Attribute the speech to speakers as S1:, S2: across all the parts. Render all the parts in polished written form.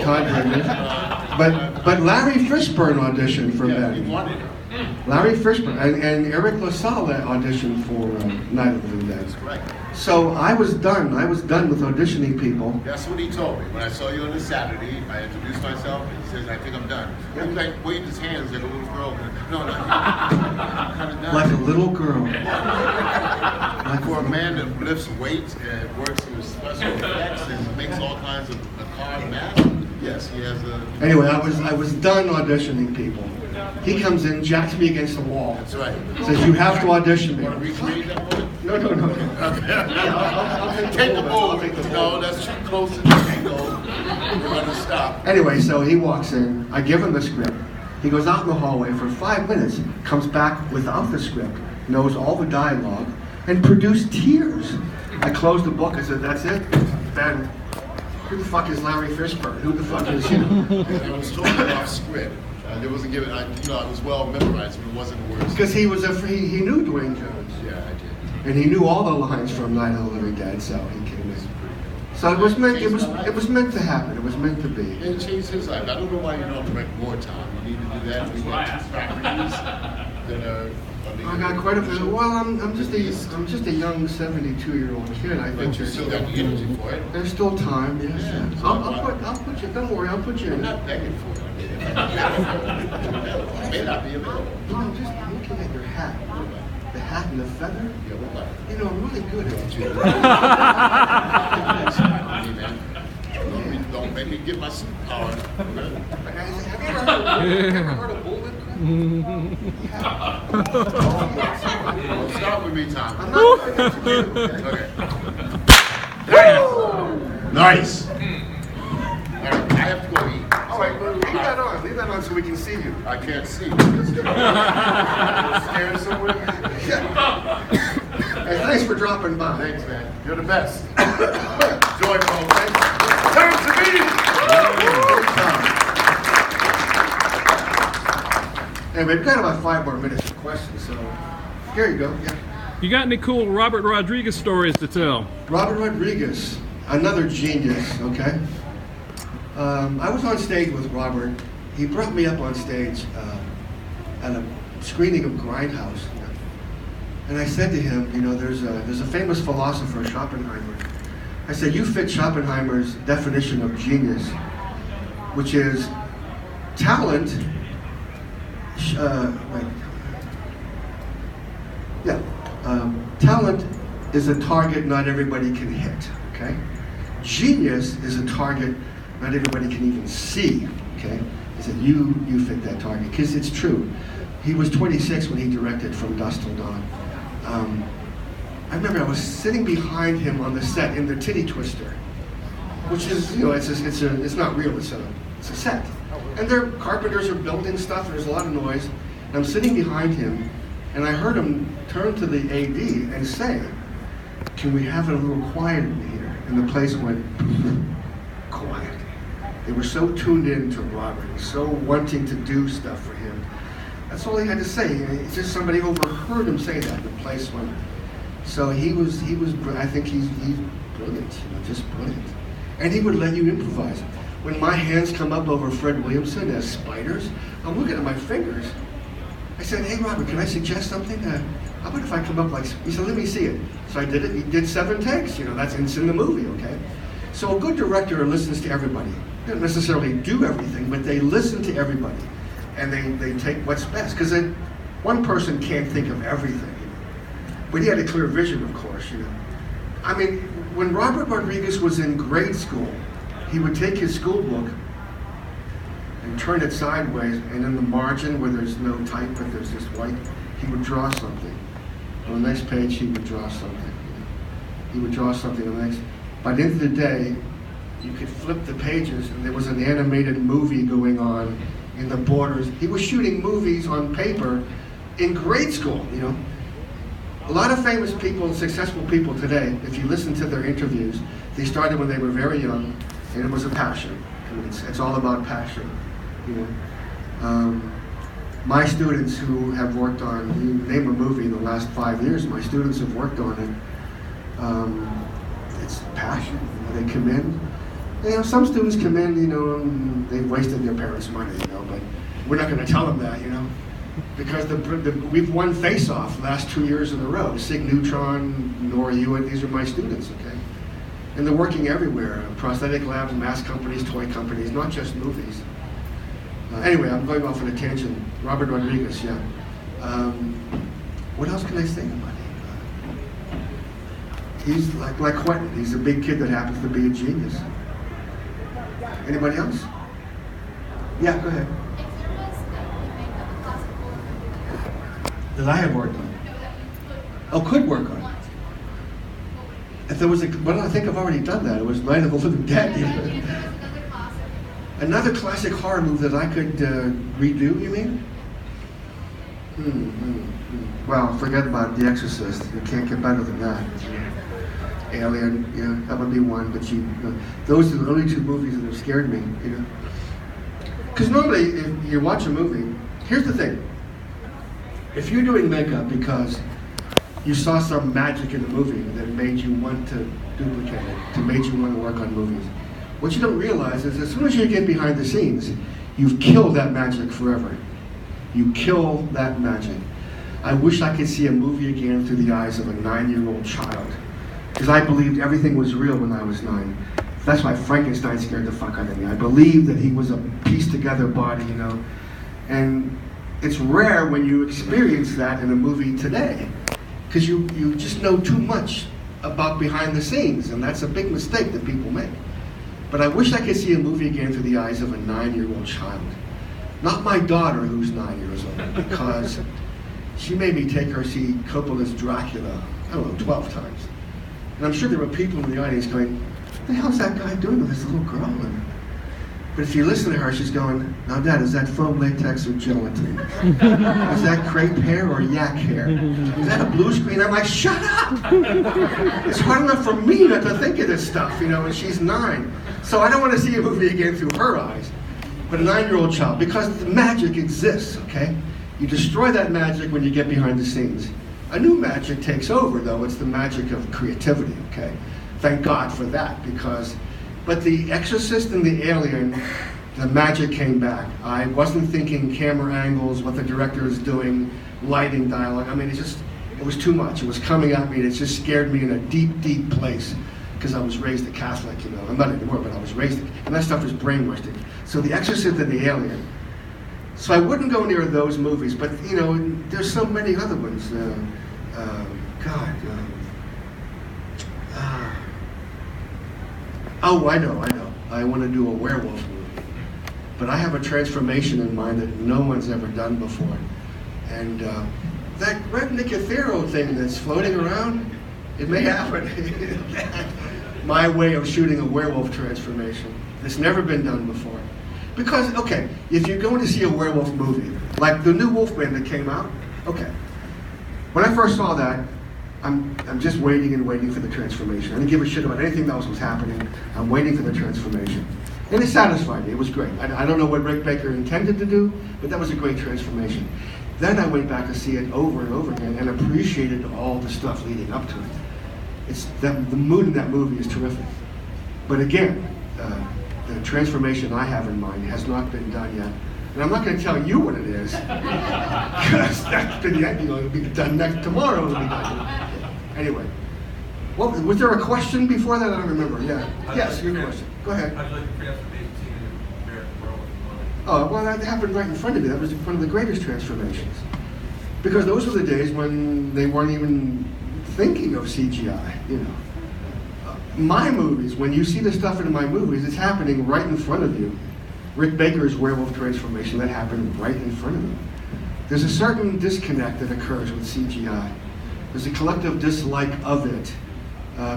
S1: Todd did. But Larry Fishburne auditioned for Ben.
S2: He wanted it.
S1: Larry Fishburne and Eric LaSalle auditioned for Night of the Living Dead.
S2: That's correct.
S1: So I was done with auditioning people.
S2: That's what he told me. When I saw you on the Saturday, I introduced myself, and he says, I think I'm done. He was like, waved his hands like a little girl. No, not yet. I'm kind of done.
S1: Like a little girl.
S2: Like for a man that lifts weights and works with special effects and makes all kinds of macabre masks, yes, he has a...
S1: Anyway, I was done auditioning people. He comes in, jacks me against the wall.
S2: That's right.
S1: Says, you have to audition me.
S2: Want to recreate that moment?
S1: No.
S2: Okay.
S1: I'll
S2: Take the ball. No, that's too close to the angle. We're going to stop.
S1: Anyway, so he walks in. I give him the script. He goes out in the hallway for 5 minutes, comes back without the script, knows all the dialogue, and produced tears. I closed the book. I said, that's it? Ben, who the fuck is Larry Fishburne? Who the fuck is you?
S2: I was told off script. It wasn't given. I was well memorized, but it wasn't words.
S1: Because he knew Dwayne Jones.
S2: Yeah, I did.
S1: And he knew all the lines from Night of the Living Dead, so he came in. So it was meant to happen. It was meant to be.
S2: It changed his life. I don't know why you don't direct more time. You need to do that. We got 2 properties that are.
S1: I got quite a few. Well, I'm just a young 72-year-old kid. I
S2: But
S1: think
S2: you still got the energy for it.
S1: there's still time. Yes.
S2: Yeah.
S1: I'll put you. Don't worry. I'll put you
S2: I'm
S1: in.
S2: not begging for it. I may not be available.
S1: No, I'm just looking at your hat. The hat and the feather.
S2: Yeah, what about it?
S1: You know, I'm really good at it.
S2: Don't make me get my superpower.
S1: Have you ever heard of bullet?
S2: Don't start with me, Tom.
S1: I'm not going to do it.
S2: Okay. Nice. All right, I have to go eat.
S1: All right, well, leave that on. Leave that on so we can see you.
S2: I can't see.
S1: Staring somewhere. Hey, thanks for dropping by.
S2: Thanks, man. You're the best. Joy, folks. Turn to me.
S1: Hey, we've got about 5 more minutes for questions, so here you go. Yeah.
S3: You got any cool Robert Rodriguez stories to tell?
S1: Robert Rodriguez, another genius, okay? I was on stage with Robert. He brought me up on stage at a screening of Grindhouse. And I said to him, you know, there's a famous philosopher, Schopenhauer. I said, you fit Schopenhauer's definition of genius, which is talent. Talent is a target not everybody can hit, okay? Genius is a target not everybody can even see, okay? He said, you fit that target, because it's true. He was 26 when he directed From Dusk Till Dawn. I remember I was sitting behind him on the set in the Titty Twister, which is, you know, it's not real, it's a set. And their carpenters are building stuff, there's a lot of noise. And I'm sitting behind him, and I heard him turn to the AD and say, can we have it a little quiet in here? And the place went quiet. They were so tuned in to Robert, so wanting to do stuff for him. That's all he had to say. It's just somebody overheard him say that. The place went. So he was. I think he's brilliant. You know, just brilliant. And he would let you improvise. When my hands come up over Fred Williamson as spiders, I'm looking at my fingers. I said, hey Robert, can I suggest something? How about if I come up like? He said, let me see it. So I did it. He did 7 takes. You know, it's in the movie. Okay. So a good director listens to everybody. They don't necessarily do everything, but they listen to everybody. And they take what's best, because one person can't think of everything, you know? But he had a clear vision, of course, you know. I mean, when Robert Rodriguez was in grade school, he would take his school book and turn it sideways, and in the margin where there's no type but there's just white, he would draw something. On the next page, he would draw something. You know? He would draw something on the next. By the end of the day, you could flip the pages, and there was an animated movie going on in the borders. He was shooting movies on paper in grade school, you know. A lot of famous people and successful people today, if you listen to their interviews, they started when they were very young, and it was a passion. And it's all about passion, you know. My students who have worked on, you name a movie in the last 5 years, my students have worked on it. It's passion. You know, they come in, You know, some students come in, you know, and they've wasted their parents' money, you know, but we're not going to tell them that, you know, because we've won face-off last 2 years in a row. Sig Neutron, Nora Hewitt, these are my students, okay? And they're working everywhere, prosthetic labs, mask companies, toy companies, not just movies. Anyway, I'm going off on a tangent. Robert Rodriguez, yeah. What else can I say about him? He's like Quentin. He's a big kid that happens to be a genius. Anybody else? Yeah, go ahead. That I have worked on. Oh, could work on. If there was well, I think I've already done that. It was Night of the Living Dead. Another classic horror movie that I could redo, you mean? Well, forget about The Exorcist. You can't get better than that. Alien, yeah, that would be one, but those are the only two movies that have scared me, you know. Because normally, if you watch a movie, here's the thing. If you're doing makeup because you saw some magic in the movie that made you want to duplicate it, that made you want to work on movies, what you don't realize is as soon as you get behind the scenes, you've killed that magic forever. You kill that magic. I wish I could see a movie again through the eyes of a 9-year-old child. Because I believed everything was real when I was 9. That's why Frankenstein scared the fuck out of me. I believed that he was a pieced together body, you know. And it's rare when you experience that in a movie today. Because you just know too much about behind the scenes, and that's a big mistake that people make. But I wish I could see a movie again through the eyes of a 9-year-old child. Not my daughter, who's 9 years old, because she made me take her see Coppola's Dracula, I don't know, 12 times. And I'm sure there were people in the audience going, what the hell's that guy doing with this little girl? But if you listen to her, she's going, now Dad, is that foam latex or gelatin? Is that crepe hair or yak hair? Is that a blue screen? I'm like, shut up! It's hard enough for me not to think of this stuff, you know, and she's 9. So I don't want to see a movie again through her eyes, but a 9-year-old child, because the magic exists, okay? You destroy that magic when you get behind the scenes. A new magic takes over, though. It's the magic of creativity, okay? Thank God for that, but The Exorcist and The Alien, the magic came back. I wasn't thinking camera angles, what the director is doing, lighting, dialogue. I mean, it was too much. It was coming at me, and it just scared me in a deep, deep place, because I was raised a Catholic, you know. I'm not anymore, but I was raised, and that stuff is brainwashing. So The Exorcist and The Alien. So I wouldn't go near those movies, but, you know, there's so many other ones. Oh, I know. I want to do a werewolf movie. But I have a transformation in mind that no one's ever done before. And that Red Nicotero thing that's floating around, it may happen. My way of shooting a werewolf transformation. It's never been done before. Because, okay, if you're going to see a werewolf movie, like the new Wolfman that came out, okay. When I first saw that, I'm just waiting and waiting for the transformation. I didn't give a shit about anything else was happening. I'm waiting for the transformation. And it satisfied me. It was great. I don't know what Rick Baker intended to do, but that was a great transformation. Then I went back to see it over and over again and appreciated all the stuff leading up to it. The mood in that movie is terrific. But again, the transformation I have in mind has not been done yet. And I'm not going to tell you what it is, because that's been yet, you know, it'll be done tomorrow. It'll be done. Anyway, was there a question before that? I don't remember. Yeah. Yes, your question. Go ahead.
S4: How'd you like the transformation scene in American Werewolf?
S1: Oh, well, that happened right in front of me. That was one of the greatest transformations. Because those were the days when they weren't even thinking of CGI, you know. My movies, when you see the stuff in my movies, it's happening right in front of you. Rick Baker's werewolf transformation, that happened right in front of you. There's a certain disconnect that occurs with CGI. There's a collective dislike of it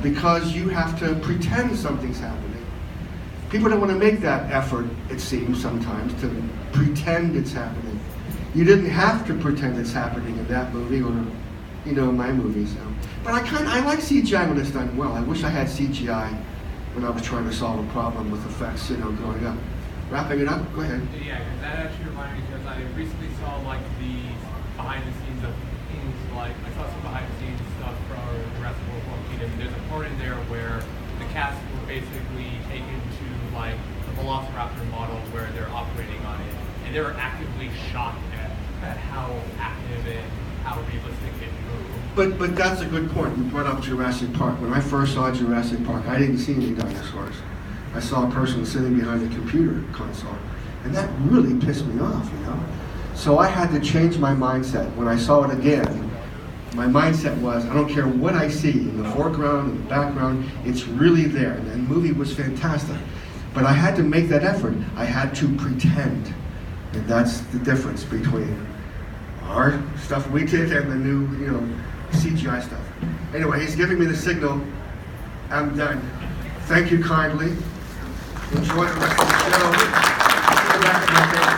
S1: because you have to pretend something's happening. People don't want to make that effort, it seems sometimes, to pretend it's happening. You didn't have to pretend it's happening in that movie or, you know, my movies. But I like CGI when it's done well. I wish I had CGI when I was trying to solve a problem with effects, you know, growing up. Wrapping it up, go ahead.
S4: Yeah, because that actually reminded me, because I recently saw like the behind the scenes of things like, I saw some behind the scenes stuff from Jurassic World Kingdom. There's a part in there where the cast were basically taken to like the Velociraptor model where they're operating on it, and they were actively shocked at how active and how realistic it moved.
S1: But that's a good point. You brought up Jurassic Park. When I first saw Jurassic Park, I didn't see any dinosaurs. I saw a person sitting behind the computer console. And that really pissed me off, you know? So I had to change my mindset. When I saw it again, my mindset was, I don't care what I see in the foreground, in the background, it's really there. And the movie was fantastic. But I had to make that effort. I had to pretend. And that's the difference between our stuff we did and the new, CGI stuff. Anyway, he's giving me the signal. I'm done. Thank you kindly. Enjoy the rest of the show. See you back at my table.